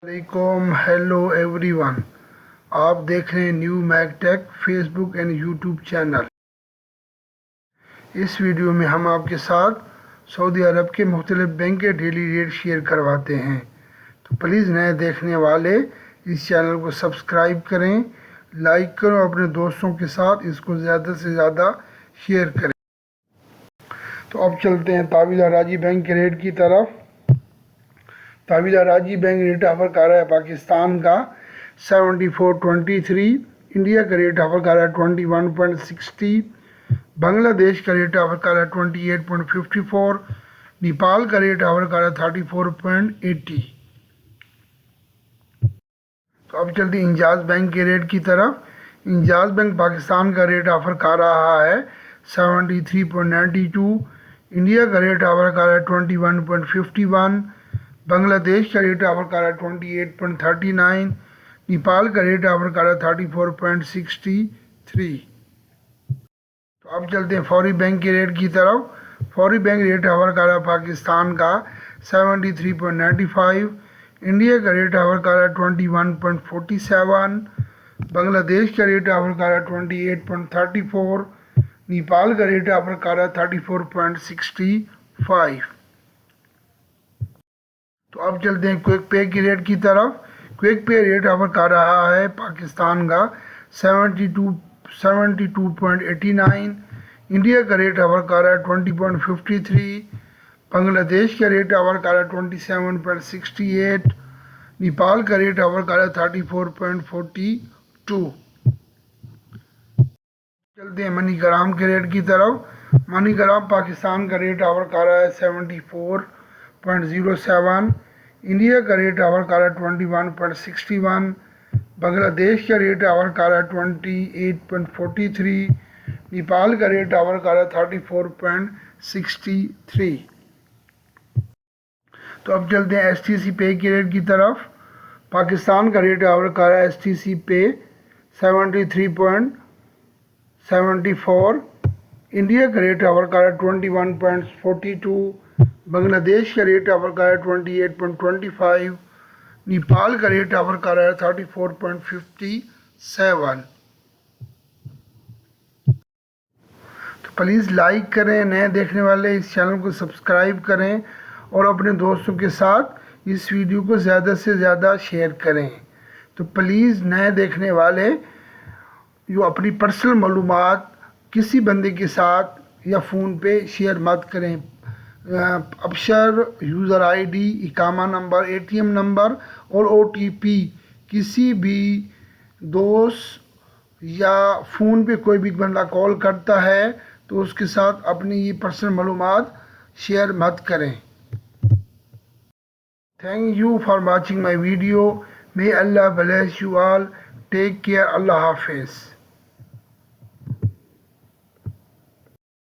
वालेकुम hello everyone. आप देख रहे हैं new Mac tech Facebook and YouTube channel. इस वीडियो में हम आपके साथ सऊदी अरब के मुख्तलिफ बैंक के डेली रेट शेयर करवाते हैं। तो प्लीज़ नए देखने वाले इस चैनल को सब्सक्राइब करें, लाइक करें और अपने दोस्तों के साथ इसको ज़्यादा से ज़्यादा शेयर करें। तो अब चलते हैं तावीज़ राजी बैंक के रेट की तरफ। तावीज़ राजी बैंक रेट ऑफर कर रहा है पाकिस्तान का 74.23, इंडिया का रेट ऑफर कर रहा है 21.60, बांग्लादेश का रेट ऑफर कर रहा है 28.54, नेपाल का रेट ऑफर कर रहा है 34.80। तो अब चलते हैं इंजाज बैंक के रेट की तरफ। इंजाज बैंक पाकिस्तान का रेट ऑफर कर रहा है 73.92, इंडिया का रेट ऑफर कर रहा है 21.51, बांग्लादेश का रेट ऑफर कर रहा है 28.39, नेपाल का रेट ऑफर कर रहा है 34.63। तो अब चलते हैं फौरी बैंक के रेट की तरफ। फौरी बैंक रेट ऑफर कर रहा है पाकिस्तान का 73.95, इंडिया का रेट ऑफर कर रहा है 21.47, बांग्लादेश का रेट ऑफर कर रहा है 28.34, नेपाल का रेट ऑफर कर रहा है 34.65। तो अब चलते हैं क्विक पे की रेट की तरफ। क्विक पे रेट ऑफर कर रहा है पाकिस्तान का 72.89, इंडिया का रेट ऑफर कर रहा है 20.53, बांग्लादेश का रेट ऑफर कर रहा है 27.68, नेपाल का रेट ऑफर कर रहा है 34.42। चलते हैं मनी ग्राम के रेट की तरफ। मनी ग्राम पाकिस्तान का रेट ऑफर कर रहा है 74.07, इंडिया का रेट ऑफर कर रहा है 21.61, बांग्लादेश का रेट ऑफर कर रहा है 28.43, नेपाल का रेट ऑफर कर रहा है 34.63। तो अब चलते हैं STC पे की रेट की तरफ। पाकिस्तान का रेट ऑफर कर रहा है STC पे 73.74, इंडिया का रेट ऑफर कर रहा है 21.42, बांग्लादेश का रेट ऑफर कर रहा है 28.25, नेपाल का रेट ऑफर कर रहा है 34.57। तो प्लीज़ लाइक करें, नए देखने वाले इस चैनल को सब्सक्राइब करें और अपने दोस्तों के साथ इस वीडियो को ज़्यादा से ज़्यादा शेयर करें। तो प्लीज़ नए देखने वाले जो अपनी पर्सनल मालूमात किसी बंदे के साथ या फ़ोन पे शेयर मत करें। अबशर यूज़र आईडी, इकामा नंबर, ATM नंबर और OTP किसी भी दोस्त या फ़ोन पे कोई भी बंदा कॉल करता है तो उसके साथ अपनी ये पर्सनल मालूमात शेयर मत करें। Thank you for watching my video. May Allah bless you all. Take care. Allah Hafiz.